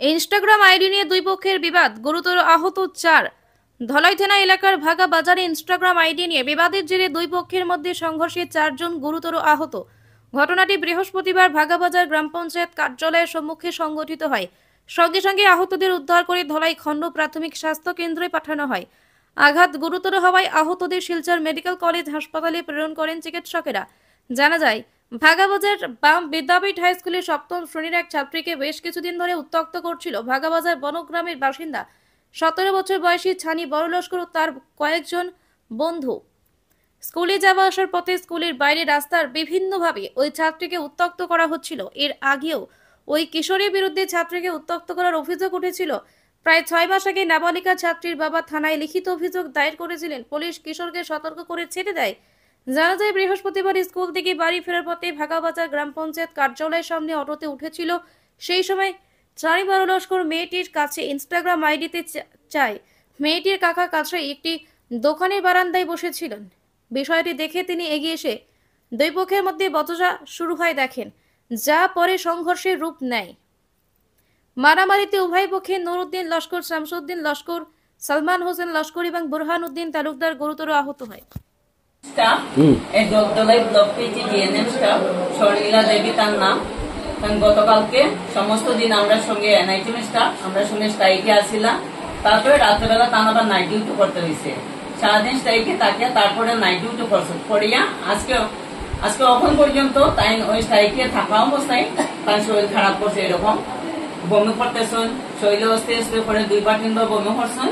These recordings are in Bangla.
ইনস্টাগ্রাম আইডি নিয়ে দুই পক্ষের বিবাদ, গুরুতর আহত 4। ধলাই থানা এলাকার ভাগা বাজারে ইনস্টাগ্রাম আইডি নিয়ে বিবাদের জেরে দুই পক্ষের মধ্যে সংঘর্ষে 4 জন গুরুতর আহত। ঘটনাটি বৃহস্পতিবার ভাগাবাজার গ্রাম পঞ্চায়েত কার্যালয়ের সম্মুখে সংঘটিত হয়। সঙ্গে সঙ্গে আহতদের উদ্ধার করে ধলাই খণ্ড প্রাথমিক স্বাস্থ্য কেন্দ্রে পাঠানো হয়। আঘাত গুরুতর হওয়ায় আহতদের শিলচর মেডিকেল কলেজ হাসপাতালে প্রেরণ করেন চিকিৎসকেরা। জানা যায়, ভাগাবাজার বাম বিদ্যাপীঠ হাই স্কুলের 7ম শ্রেণীর এক ছাত্রীকে বেশ কিছুদিন ধরে উত্ত্যক্ত করছিল ভাগাবাজার বনগ্রামের বাসিন্দা 17 বছর বয়সী ছানি বড়লস্কর ও তার কয়েকজন বন্ধু। স্কুলে যাওয়া আসার পথে স্কুলের বাইরে রাস্তার বিভিন্নভাবে ওই ছাত্রীকে উত্ত্যক্ত করা হচ্ছিল। এর আগেও ওই কিশোরীর বিরুদ্ধে ছাত্রীকে উত্ত্যক্ত করার অভিযোগ উঠেছিল। প্রায় 6 মাস আগে নাবালিকা ছাত্রীর বাবা থানায় লিখিত অভিযোগ দায়ের করেছিলেন। পুলিশ কিশোরকে সতর্ক করে ছেড়ে দেয়। জানা যায়, বৃহস্পতিবার স্কুল থেকে বাড়ি ফেরার পথে ভাগাবাজার গ্রাম পঞ্চায়েত কার্যালয়ের সামনে অটোতে উঠেছিল। সেই সময় ছানি বড়লস্কর মেয়েটির কাছে ইনস্টাগ্রাম আইডিতে চায়। মেয়েটির কাকা কাছে একটি দোকানের বারান্দায় বসেছিলেন। বিষয়টি দেখে তিনি এগিয়ে এসে দুই পক্ষের মধ্যে বচসা শুরু হয় দেখেন, যা পরে সংঘর্ষের রূপ নেয়। মারামারিতে উভয় পক্ষে নুরউদ্দিন লস্কর, শামসুদ্দিন লস্কর, সালমান হোসেন লস্কর এবং বুরহান উদ্দিন তালুকদার গুরুতর আহত হয়। গতকালকে সমস্ত দিন আমরা সঙ্গে এনআইটিএম স্টাফ আমরা সঙ্গে স্ট্রাইকে আসছিলাম। তারপরে রাত্রেবেলা তার আবার নাইট ডিউটি করতে হয়েছে। সারাদিন স্ট্রাইকে তাকিয়া তারপরে নাইট ডিউটি করিয়া আজকে এখন পর্যন্ত তাই ওই স্ট্রাইকে থাকা অবস্থায় তার শরীর খারাপ করছে। এরকম বমি করতেছেন, শরীরে অস্তে অস্তে করে 2-3 বার বমি করছেন।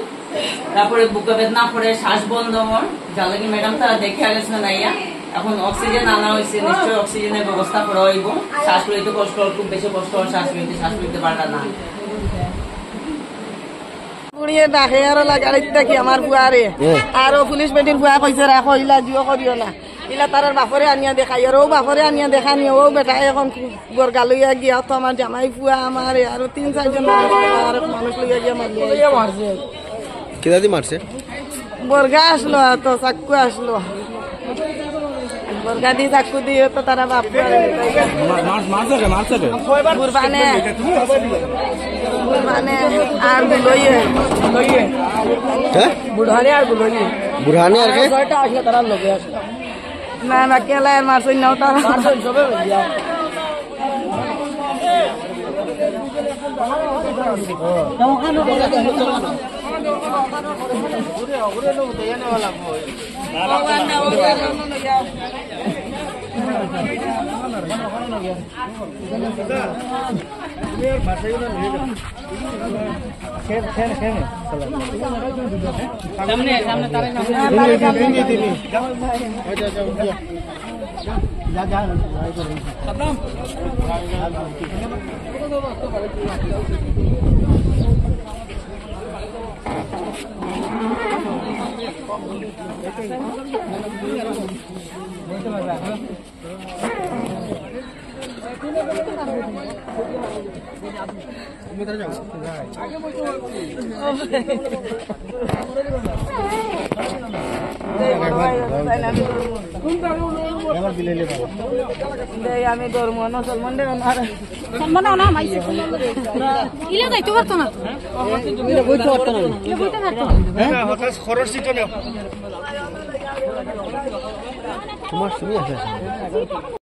তারপরে বুকে বেদনা করে শ্বাস বন্ধ হন। জানলাকি ম্যাডাম তারা দেখে গেছেন নাইয়া। এখন অক্সিজেন আনা হয়েছে, নিশ্চয়ই অক্সিজেনের ব্যবস্থা করা হইব। শ্বাস লইতে কষ্ট, খুব বেশি কষ্ট হয় শ্বাস লইতে পারটা না। ডাকে আর লাগাড়িত দেখি আমার বুয়ারে আর পুলিশ বেটির বুয়া কইছে রাখো ইলা জিও করিও না। ইলা তার বাপরে আনিয়া দেখাই আর ও বাপরে আনিয়া দেখা নিয়ে ও বেটা এখন গরগা লইয়া গিয়া তো আমার জামাই বুয়া আমার আরো 3-4 জন মানুষ লইয়া গিয়া মারছে। কেদা দি মারছে? বর্গা আসলো তো চাকু আসলো, বর্গা দি চাকু দিয়ে তো তারা বাপ বুরবানে আর বুলইয়ে বুড়হানে আর বুলইয়ে বুরহানে আর কে আসলে তারা লগে আসলো না না কেলায় মারছই না তারা মারছই সবে দিয়া আমি গরম সলমান না মাইছে ইলে যাইতে পারতো না বইতে পারতো না হঠাৎ খরচ ছিল না তোমার শুনি আছে।